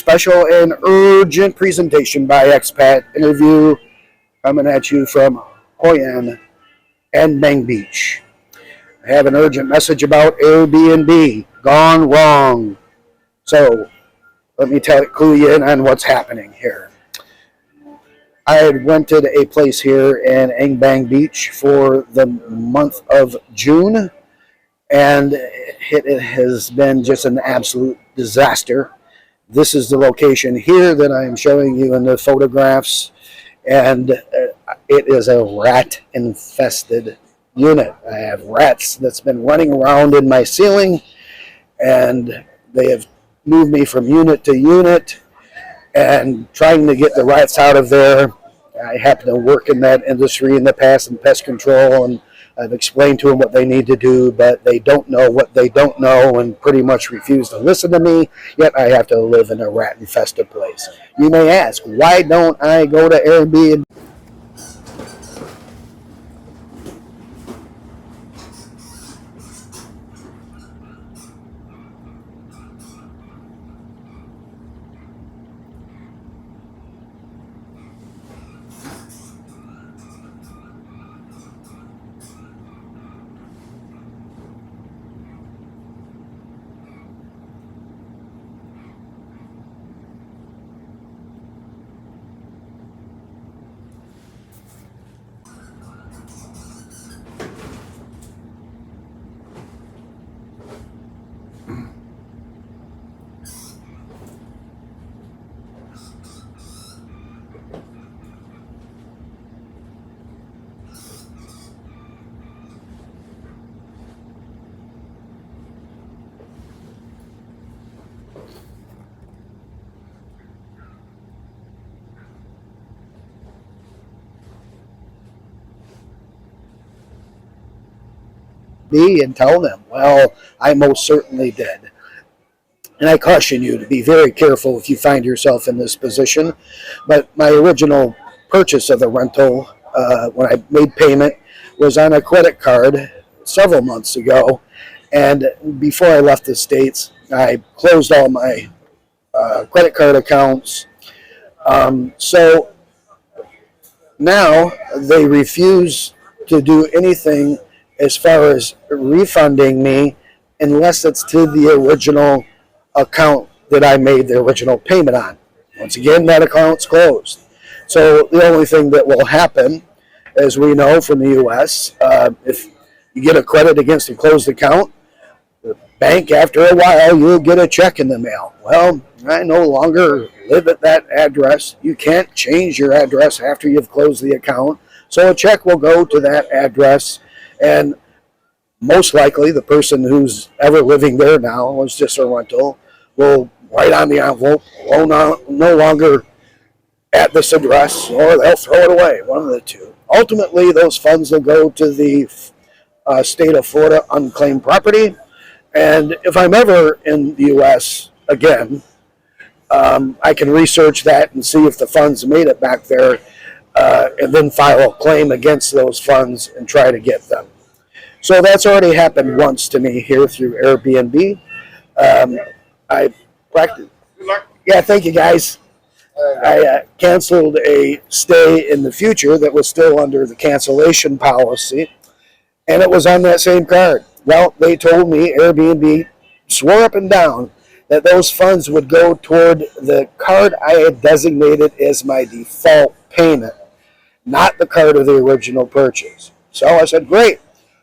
special and urgent presentation by Expat Interview, coming at you from Hoi An and Bang Beach. I have an urgent message about Airbnb gone wrong. So let me clue you in on what's happening here. I had rented a place here in Ang Bang Beach for the month of June, and it has been just an absolute disaster. This is the location here that I am showing you in the photographs, and it is a rat-infested unit. I have rats that's been running around in my ceiling, and they have moved me from unit to unit and trying to get the rats out of there. I happen to work in that industry in the past in pest control, and I've explained to them what they need to do, but they don't know what they don't know and pretty much refuse to listen to me, yet I have to live in a rat-infested place. You may ask, why don't I go to Airbnb? And tell them, well, I most certainly did. And I caution you to be very careful if you find yourself in this position. But my original purchase of the rental, when I made payment, was on a credit card several months ago. And before I left the States, I closed all my credit card accounts. So now they refuse to do anything as far as refunding me unless it's to the original account that I made the original payment on. Once again, that account's closed. So the only thing that will happen, as we know from the U.S., if you get a credit against a closed account, the bank, after a while, you'll get a check in the mail. Well, I no longer live at that address. You can't change your address after you've closed the account. So a check will go to that address, and most likely the person who's ever living there now, was just a rental, will write on the envelope, no longer at this address, or they'll throw it away, one of the two. Ultimately, those funds will go to the state of Florida unclaimed property, and if I'm ever in the U.S. again, I can research that and see if the funds made it back there, and then file a claim against those funds and try to get them. So that's already happened once to me here through Airbnb. I practiced. Yeah, thank you guys. I canceled a stay in the future that was still under the cancellation policy, and it was on that same card. Well, they told me, Airbnb swore up and down, that those funds would go toward the card I had designated as my default payment, not the card of the original purchase. So I said, great.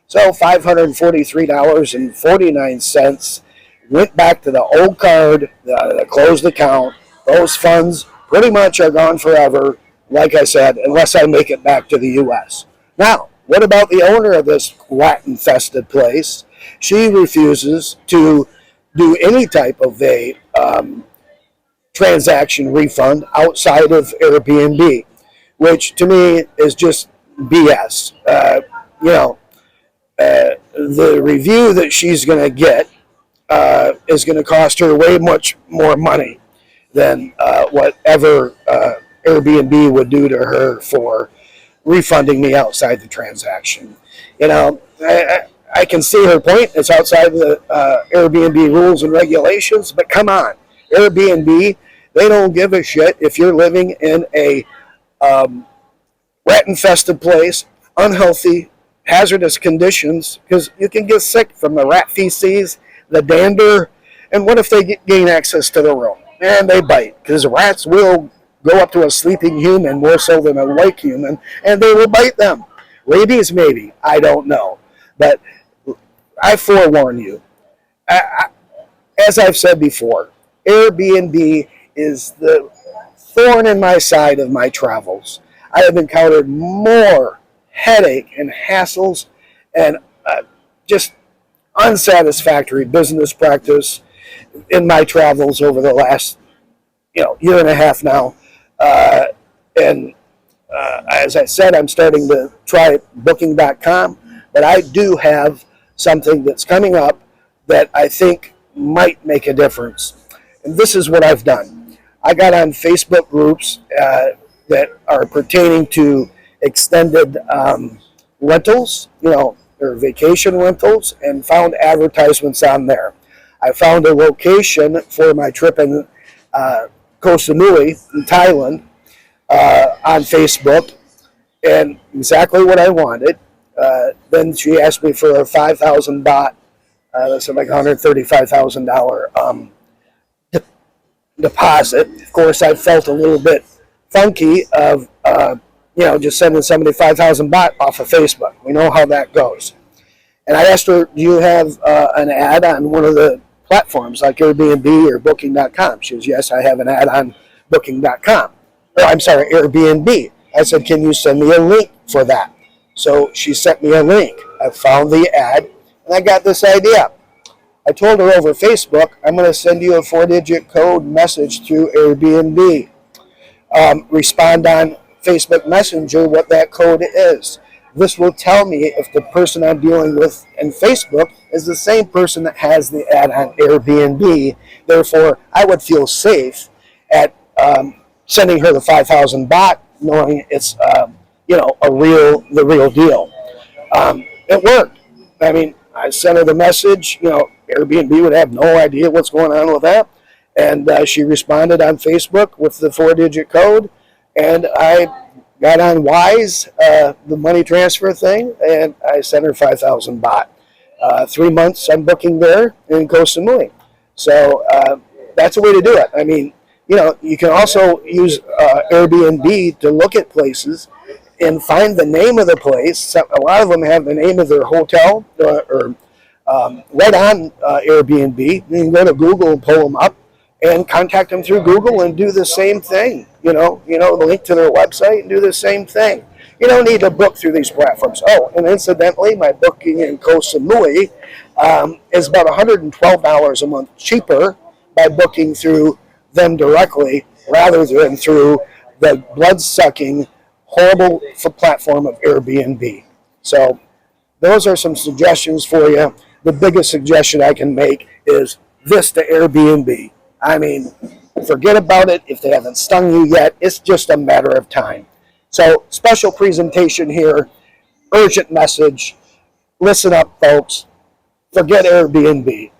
So $543.49 went back to the old card, the closed account. Those funds pretty much are gone forever, like I said, unless I make it back to the U.S. Now, what about the owner of this rat-infested place? She refuses to do any type of a transaction refund outside of Airbnb, which to me is just BS. The review that she's going to get is going to cost her way much more money than whatever Airbnb would do to her for refunding me outside the transaction. I can see her point. It's outside the Airbnb rules and regulations, but come on. Airbnb, They don't give a shit if you're living in a rat-infested place, unhealthy, hazardous conditions, because you can get sick from the rat feces, the dander, and what if they gain access to the room? And they bite, because rats will go up to a sleeping human more so than a awake human, and they will bite them. Rabies, maybe. I don't know. But I forewarn you. As I've said before, Airbnb is the thorn in my side of my travels. I have encountered more headache and hassles and just unsatisfactory business practice in my travels over the last year and a half now. And as I said, I'm starting to try Booking.com, but I do have something that's coming up that I think might make a difference. And this is what I've done. I got on Facebook groups that are pertaining to extended rentals, or vacation rentals, and found advertisements on there. I found a location for my trip in Koh Samui in Thailand on Facebook, and exactly what I wanted. Then she asked me for a 5,000 baht, that's like $135,000 deposit. Of course, I felt a little bit funky of just sending somebody 5,000 baht off of Facebook. We know how that goes. And I asked her, do you have an ad on one of the platforms like Airbnb or Booking.com? She goes, yes, I have an ad on Booking.com. I'm sorry, Airbnb. I said, can you send me a link for that? So she sent me a link. I found the ad, and I got this idea. I told her over Facebook, I'm going to send you a 4-digit code message through Airbnb. Respond on Facebook Messenger what that code is. This will tell me if the person I'm dealing with in Facebook is the same person that has the ad on Airbnb. Therefore, I would feel safe at sending her the 5,000 baht, knowing it's the real deal. It worked. I mean, I sent her the message. Airbnb would have no idea what's going on with that, and she responded on Facebook with the 4-digit code, and I got on Wise, the money transfer thing, and I sent her 5,000 baht. 3 months I'm booking there in Koh Samui. So that's a way to do it. I mean, you can also use Airbnb to look at places and find the name of the place. A lot of them have the name of their hotel or right on Airbnb. You can go to Google and pull them up and contact them through Google and do the same thing. Link to their website and do the same thing. You don't need to book through these platforms. Oh, and incidentally, my booking in Koh Samui is about $112 a month cheaper by booking through them directly rather than through the blood-sucking, horrible platform of Airbnb. So those are some suggestions for you. The biggest suggestion I can make is this to Airbnb. I mean, forget about it if they haven't stung you yet. It's just a matter of time. So, special presentation here, urgent message. Listen up, folks. Forget Airbnb.